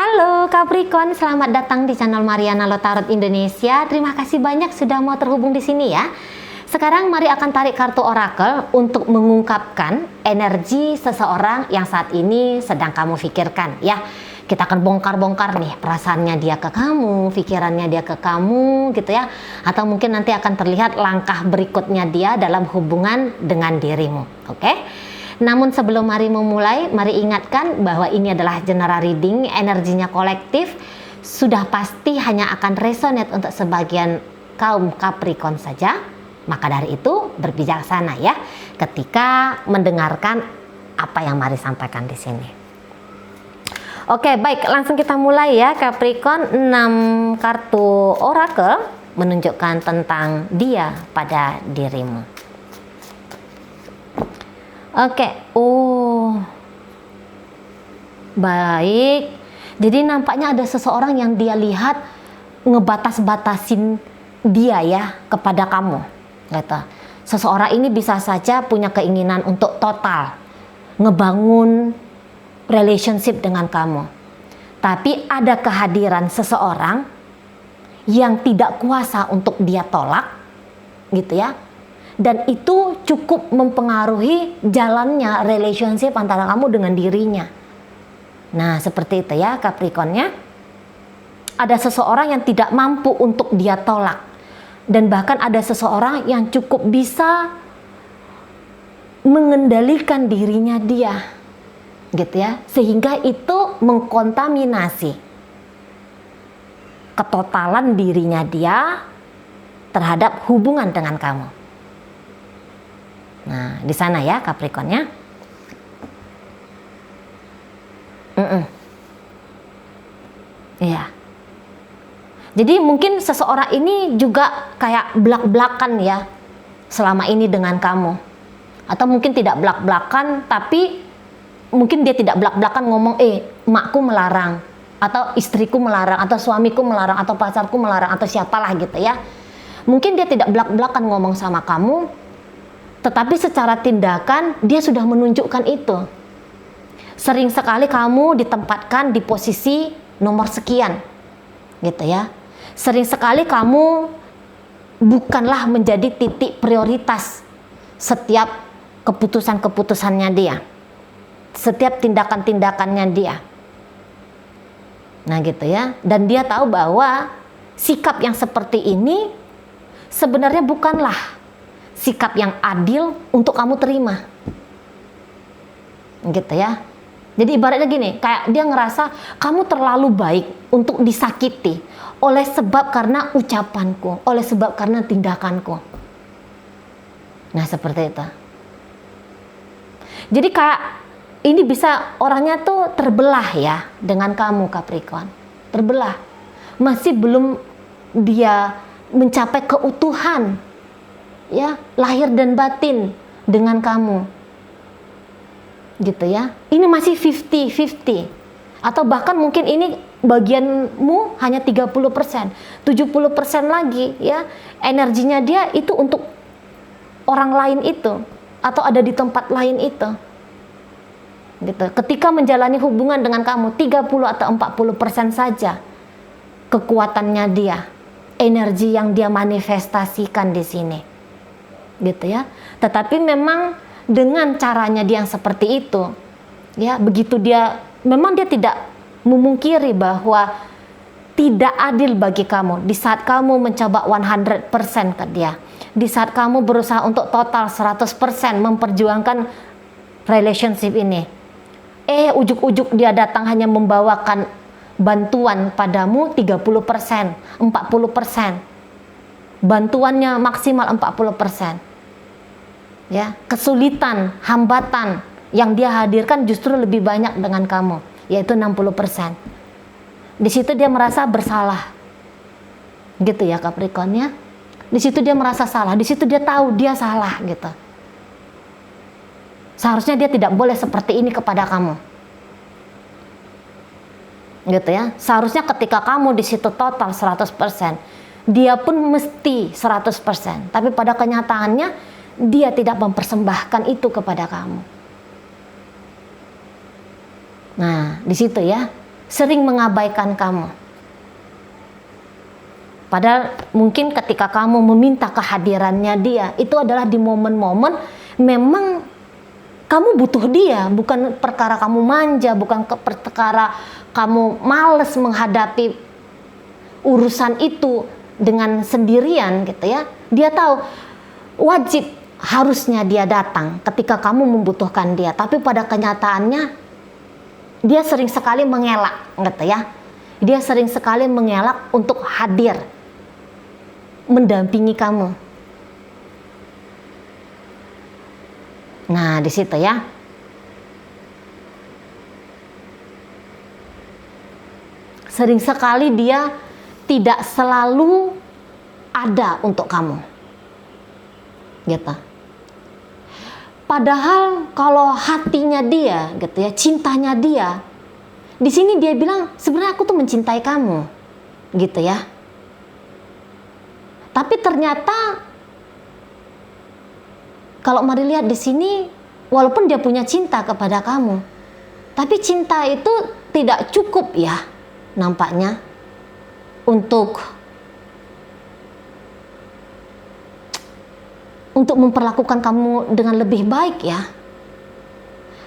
Halo Capricorn, selamat datang di channel Mariana Lotarot Indonesia. Terima kasih banyak sudah mau terhubung di sini ya. Sekarang mari akan tarik kartu orakel untuk mengungkapkan energi seseorang yang saat ini sedang kamu pikirkan ya. Kita akan bongkar-bongkar nih perasaannya dia ke kamu, pikirannya dia ke kamu gitu ya. Atau mungkin nanti akan terlihat langkah berikutnya dia dalam hubungan dengan dirimu. Oke? Namun sebelum mari memulai, mari ingatkan bahwa ini adalah general reading, energinya kolektif, sudah pasti hanya akan resonate untuk sebagian kaum Capricorn saja. Maka dari itu berbijaksana ya ketika mendengarkan apa yang mari sampaikan di sini. Oke, baik, langsung kita mulai ya Capricorn. 6 kartu orakel menunjukkan tentang dia pada dirimu. Oke, baik. Jadi nampaknya ada seseorang yang dia lihat ngebatas-batasin dia ya kepada kamu. Gitu. Seseorang ini bisa saja punya keinginan untuk total ngebangun relationship dengan kamu. Tapi ada kehadiran seseorang yang tidak kuasa untuk dia tolak, gitu ya. Dan itu cukup mempengaruhi jalannya relationship antara kamu dengan dirinya. Nah, seperti itu ya Capricornnya. Ada seseorang yang tidak mampu untuk dia tolak. Dan bahkan ada seseorang yang cukup bisa mengendalikan dirinya dia. Gitu ya. Sehingga itu mengkontaminasi ketotalan dirinya dia terhadap hubungan dengan kamu. Nah, di sana ya Capricornnya. Iya. Jadi mungkin seseorang ini juga kayak belak-belakan ya selama ini dengan kamu. Atau mungkin tidak belak-belakan, tapi mungkin dia tidak belak-belakan ngomong, emakku melarang, atau istriku melarang, atau suamiku melarang, atau pacarku melarang, atau siapalah gitu ya. Mungkin dia tidak belak-belakan ngomong sama kamu, tetapi secara tindakan dia sudah menunjukkan itu. Sering sekali kamu ditempatkan di posisi nomor sekian, gitu ya. Sering sekali kamu bukanlah menjadi titik prioritas setiap keputusan-keputusannya dia, setiap tindakan-tindakannya dia. Nah gitu ya. Dan dia tahu bahwa sikap yang seperti ini sebenarnya bukanlah sikap yang adil untuk kamu terima, gitu ya. Jadi ibaratnya gini, kayak dia ngerasa kamu terlalu baik untuk disakiti oleh sebab karena ucapanku, oleh sebab karena tindakanku. Nah seperti itu. Jadi kayak ini bisa orangnya tuh terbelah ya dengan kamu Capricorn, terbelah. Masih belum dia mencapai keutuhan ya, lahir dan batin dengan kamu. Gitu ya. Ini masih 50-50. Atau bahkan mungkin ini bagianmu hanya 30%. 70% lagi ya, energinya dia itu untuk orang lain itu atau ada di tempat lain itu. Gitu. Ketika menjalani hubungan dengan kamu 30 atau 40% saja kekuatannya dia, energi yang dia manifestasikan di sini. Gitu ya. Tetapi memang dengan caranya dia yang seperti itu ya, begitu dia memang dia tidak memungkiri bahwa tidak adil bagi kamu di saat kamu mencoba 100% ke dia, di saat kamu berusaha untuk total 100% memperjuangkan relationship ini, ujuk-ujuk dia datang hanya membawakan bantuan padamu 30%, 40%, bantuannya maksimal 40%. Ya, kesulitan, hambatan yang dia hadirkan justru lebih banyak dengan kamu, yaitu 60%. Di situ dia merasa bersalah. Gitu ya Capricornnya. Di situ dia merasa salah, di situ dia tahu dia salah gitu. Seharusnya dia tidak boleh seperti ini kepada kamu. Gitu ya. Seharusnya ketika kamu di situ total 100%, dia pun mesti 100%. Tapi pada kenyataannya dia tidak mempersembahkan itu kepada kamu. Nah, di situ ya. sering mengabaikan kamu. Padahal mungkin ketika kamu meminta kehadirannya dia, itu adalah di momen-momen memang kamu butuh dia, bukan perkara kamu manja, bukan perkara kamu males menghadapi urusan itu dengan sendirian gitu ya. Dia tahu wajib harusnya dia datang ketika kamu membutuhkan dia, tapi pada kenyataannya dia sering sekali mengelak gitu ya. Dia sering sekali mengelak untuk hadir mendampingi kamu. Nah, di situ ya. Sering sekali dia tidak selalu ada untuk kamu. Gitu. Padahal kalau hatinya dia, gitu ya, cintanya dia, di sini dia bilang sebenarnya aku tuh mencintai kamu, gitu ya. Tapi ternyata kalau mari lihat di sini, walaupun dia punya cinta kepada kamu, tapi cinta itu tidak cukup ya, nampaknya untuk memperlakukan kamu dengan lebih baik ya.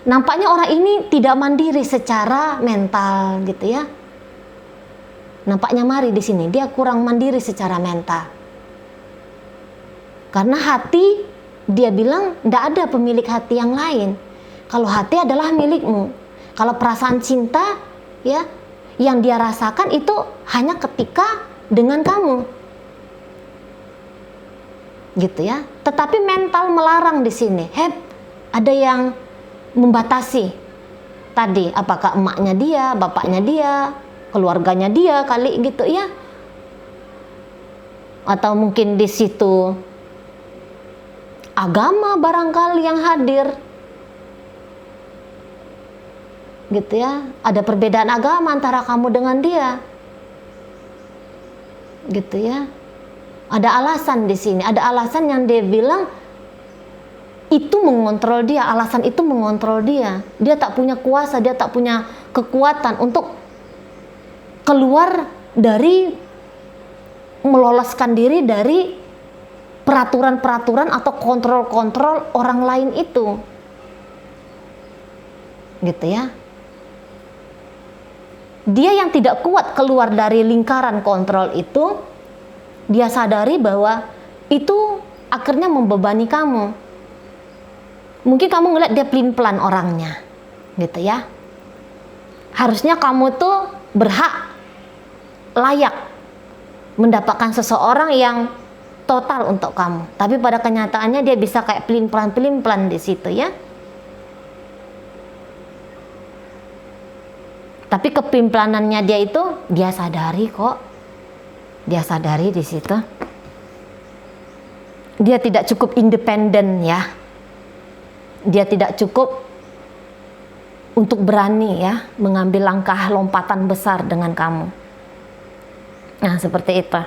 Nampaknya orang ini tidak mandiri secara mental gitu ya. Nampaknya mari di sini dia kurang mandiri secara mental. Karena hati, dia bilang tidak ada pemilik hati yang lain. Kalau hati adalah milikmu. Kalau perasaan cinta ya yang dia rasakan itu hanya ketika dengan kamu. Gitu ya. Tetapi mental melarang di sini. Ada yang membatasi. Tadi apakah emaknya dia, bapaknya dia, keluarganya dia kali gitu ya. Atau mungkin di situ agama barangkali yang hadir. Gitu ya. Ada perbedaan agama antara kamu dengan dia. Gitu ya. Ada alasan di sini, ada alasan yang dia bilang itu mengontrol dia, alasan itu mengontrol dia. Dia tak punya kuasa, dia tak punya kekuatan untuk keluar dari, meloloskan diri dari peraturan-peraturan atau kontrol-kontrol orang lain itu. Gitu ya. Dia yang tidak kuat keluar dari lingkaran kontrol itu, dia sadari bahwa itu akhirnya membebani kamu. Mungkin kamu ngeliat dia pelin-pelan orangnya, gitu ya. Harusnya kamu tuh berhak, layak mendapatkan seseorang yang total untuk kamu. Tapi pada kenyataannya dia bisa kayak pelin-pelan di situ ya. Tapi kepelimplanannya dia itu dia sadari kok. Dia sadari di situ. Dia tidak cukup independen ya. Dia tidak cukup untuk berani ya mengambil langkah lompatan besar dengan kamu. Nah, seperti itu.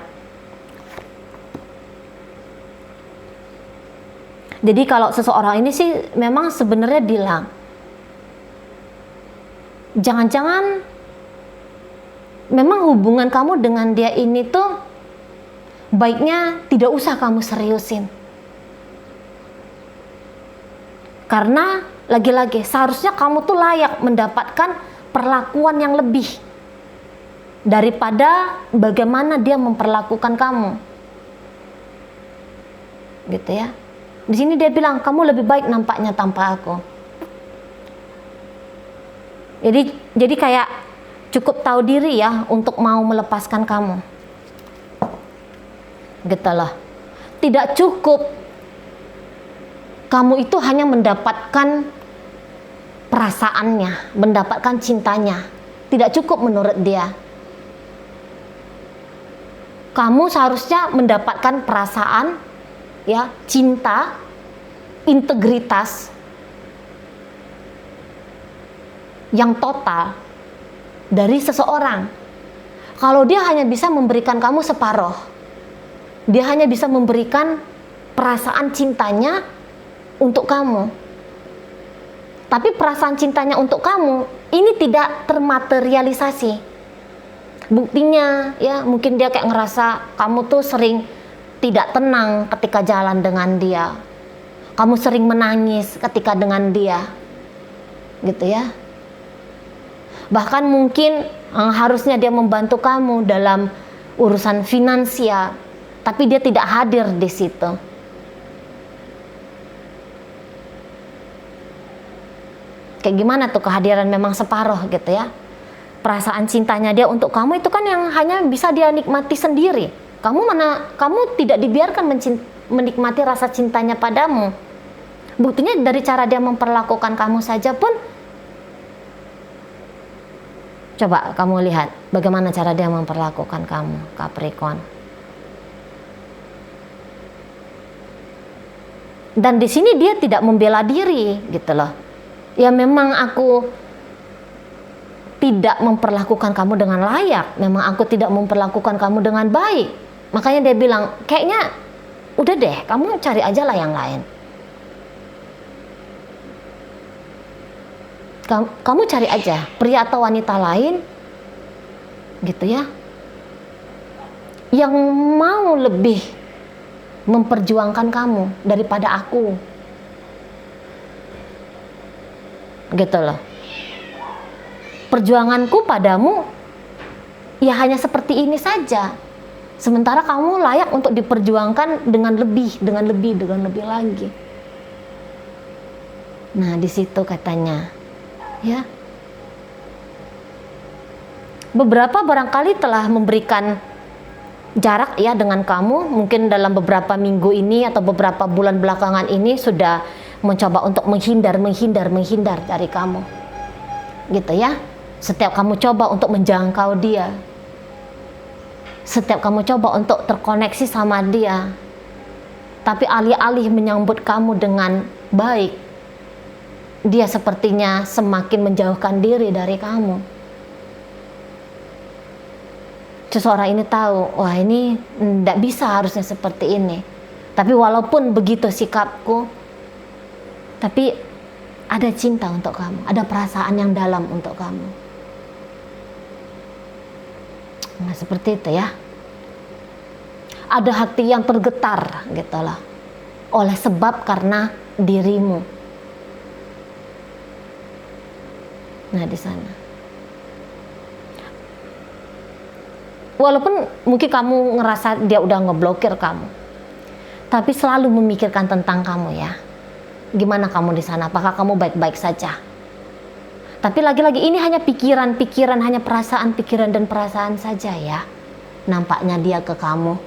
Jadi kalau seseorang ini sih memang sebenarnya bilang, jangan-jangan memang hubungan kamu dengan dia ini tuh baiknya tidak usah kamu seriusin. Karena lagi-lagi seharusnya kamu tuh layak mendapatkan perlakuan yang lebih daripada bagaimana dia memperlakukan kamu. Gitu ya. Di sini dia bilang kamu lebih baik nampaknya tanpa aku. Jadi kayak cukup tahu diri ya untuk mau melepaskan kamu. Gitu loh. Tidak cukup kamu itu hanya mendapatkan perasaannya, mendapatkan cintanya. Tidak cukup menurut dia. Kamu seharusnya mendapatkan perasaan, ya, cinta, integritas yang total dari seseorang. Kalau dia hanya bisa memberikan kamu separuh, dia hanya bisa memberikan perasaan cintanya untuk kamu, tapi perasaan cintanya untuk kamu ini tidak termaterialisasi. Buktinya ya, mungkin dia kayak ngerasa kamu tuh sering tidak tenang ketika jalan dengan dia. Kamu sering menangis ketika dengan dia. Gitu ya. Bahkan mungkin harusnya dia membantu kamu dalam urusan finansial, tapi dia tidak hadir di situ. Kayak gimana tuh kehadiran memang separuh gitu ya. Perasaan cintanya dia untuk kamu itu kan yang hanya bisa dia nikmati sendiri. Kamu tidak dibiarkan menikmati rasa cintanya padamu. Buktinya dari cara dia memperlakukan kamu saja pun. Coba kamu lihat bagaimana cara dia memperlakukan kamu, Capricorn. Dan di sini dia tidak membela diri gitu loh. Ya memang aku tidak memperlakukan kamu dengan layak, memang aku tidak memperlakukan kamu dengan baik. Makanya dia bilang, kayaknya udah deh, kamu cari aja lah yang lain. Kamu cari aja pria atau wanita lain gitu ya, yang mau lebih memperjuangkan kamu daripada aku gitu loh. Perjuanganku padamu ya hanya seperti ini saja, sementara kamu layak untuk diperjuangkan dengan lebih lagi. Nah di situ katanya ya, beberapa barangkali telah memberikan jarak ya dengan kamu, mungkin dalam beberapa minggu ini atau beberapa bulan belakangan ini sudah mencoba untuk menghindar dari kamu gitu ya. Setiap kamu coba untuk menjangkau dia, setiap kamu coba untuk terkoneksi sama dia, tapi alih-alih menyambut kamu dengan baik, dia sepertinya semakin menjauhkan diri dari kamu. Seseorang ini tahu, wah ini tidak bisa harusnya seperti ini. Tapi walaupun begitu sikapku, tapi ada cinta untuk kamu, ada perasaan yang dalam untuk kamu. Nah seperti itu ya. Ada hati yang tergetar gitu loh, oleh sebab karena dirimu. Nah di sana, walaupun mungkin kamu ngerasa dia udah ngeblokir kamu, tapi selalu memikirkan tentang kamu ya. Gimana kamu di sana? Apakah kamu baik-baik saja? Tapi lagi-lagi ini hanya pikiran, hanya perasaan, pikiran dan perasaan saja ya. Nampaknya dia ke kamu,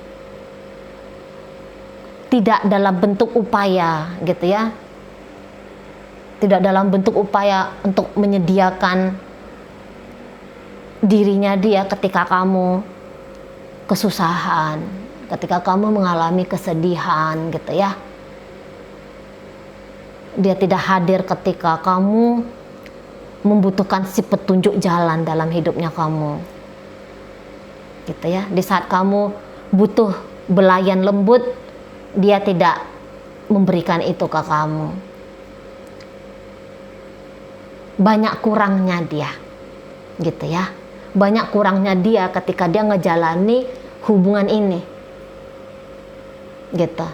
tidak dalam bentuk upaya gitu ya. Tidak dalam bentuk upaya untuk menyediakan dirinya dia ketika kamu kesusahan, ketika kamu mengalami kesedihan gitu ya. Dia tidak hadir ketika kamu membutuhkan si petunjuk jalan dalam hidupnya kamu gitu ya. Di saat kamu butuh belayan lembut, dia tidak memberikan itu ke kamu. Banyak kurangnya dia gitu ya, banyak kurangnya dia ketika dia ngejalani hubungan ini gitu.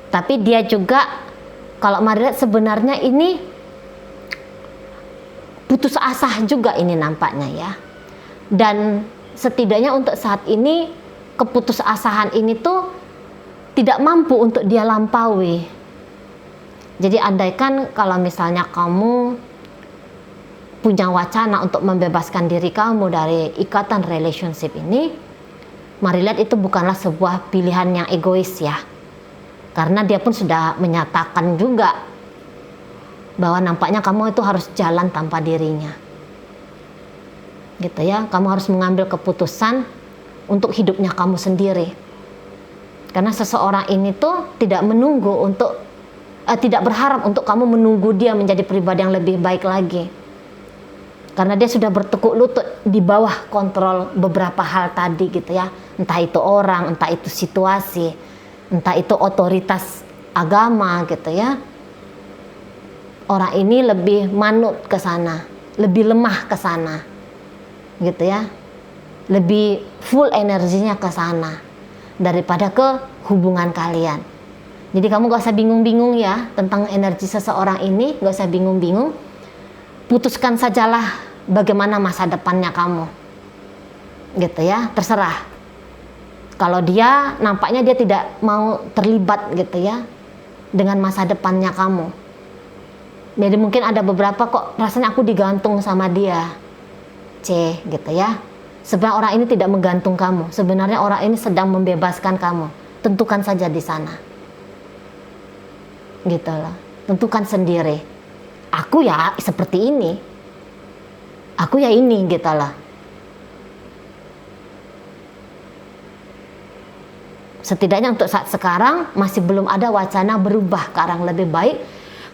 Tapi dia juga, kalau mari lihat, sebenarnya ini putus asa juga ini nampaknya ya. Dan setidaknya untuk saat ini keputusasaan ini tuh tidak mampu untuk dia lampaui. Jadi andaikan kalau misalnya kamu punya wacana untuk membebaskan diri kamu dari ikatan relationship ini, mari lihat itu bukanlah sebuah pilihan yang egois ya. Karena dia pun sudah menyatakan juga bahwa nampaknya kamu itu harus jalan tanpa dirinya gitu ya. Kamu harus mengambil keputusan untuk hidupnya kamu sendiri, karena seseorang ini tuh tidak menunggu untuk tidak berharap untuk kamu menunggu dia menjadi pribadi yang lebih baik lagi, karena dia sudah bertekuk lutut di bawah kontrol beberapa hal tadi gitu ya. Entah itu orang, entah itu situasi, entah itu otoritas agama gitu ya. Orang ini lebih manut ke sana, lebih lemah ke sana, gitu ya, lebih full energinya ke sana daripada ke hubungan kalian. Jadi kamu gak usah bingung-bingung ya tentang energi seseorang ini, gak usah bingung-bingung. Putuskan sajalah bagaimana masa depannya kamu, gitu ya, terserah. Kalau dia nampaknya dia tidak mau terlibat gitu ya dengan masa depannya kamu. Jadi mungkin ada beberapa kok rasanya aku digantung sama dia, gitu ya. Sebenarnya orang ini tidak menggantung kamu. Sebenarnya orang ini sedang membebaskan kamu. Tentukan saja di sana. Gitu loh. Tentukan sendiri. Aku ya seperti ini. Aku ya ini gitu loh. Setidaknya untuk saat sekarang masih belum ada wacana berubah ke arah lebih baik,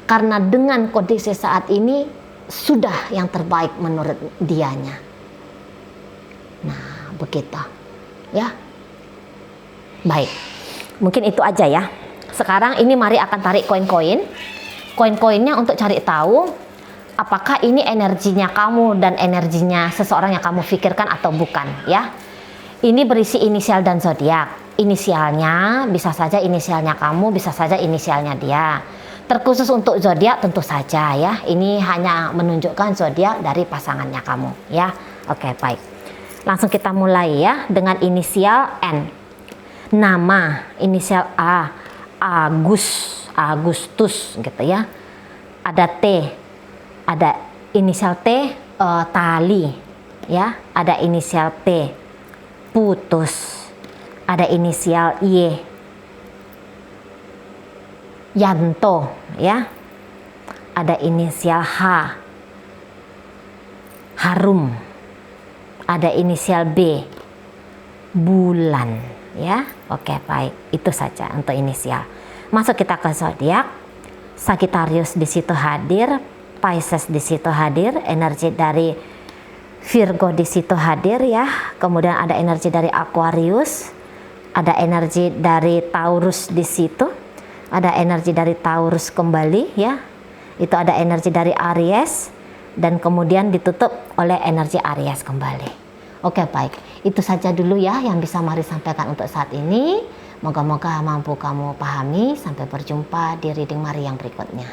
karena dengan kondisi saat ini sudah yang terbaik menurut dianya. Nah, begitu ya. Baik, mungkin itu aja ya. Sekarang ini mari akan tarik koin-koin. Koin-koinnya untuk cari tahu apakah ini energinya kamu dan energinya seseorang yang kamu pikirkan atau bukan ya. Ini berisi inisial dan zodiak. Inisialnya bisa saja inisialnya kamu, bisa saja inisialnya dia. Terkhusus untuk zodiak tentu saja ya. Ini hanya menunjukkan zodiak dari pasangannya kamu ya. Oke, baik. Langsung kita mulai ya dengan inisial N. Nama inisial A, Agustus gitu ya. Ada T, ada inisial T, tali ya. Ada inisial P, putus. Ada inisial Y, Yanto ya. Ada inisial H, harum. Ada inisial B, bulan ya. Oke, baik, itu saja untuk inisial. Masuk kita ke zodiak. Sagittarius di situ hadir, Pisces di situ hadir, energi dari Virgo di situ hadir ya. Kemudian ada energi dari Aquarius, ada energi dari Taurus di situ, ada energi dari Taurus kembali ya. Itu ada energi dari Aries dan kemudian ditutup oleh energi Aries kembali. Oke, baik. Itu saja dulu ya yang bisa Mari sampaikan untuk saat ini. Moga-moga mampu kamu pahami. Sampai berjumpa di reading Mari yang berikutnya.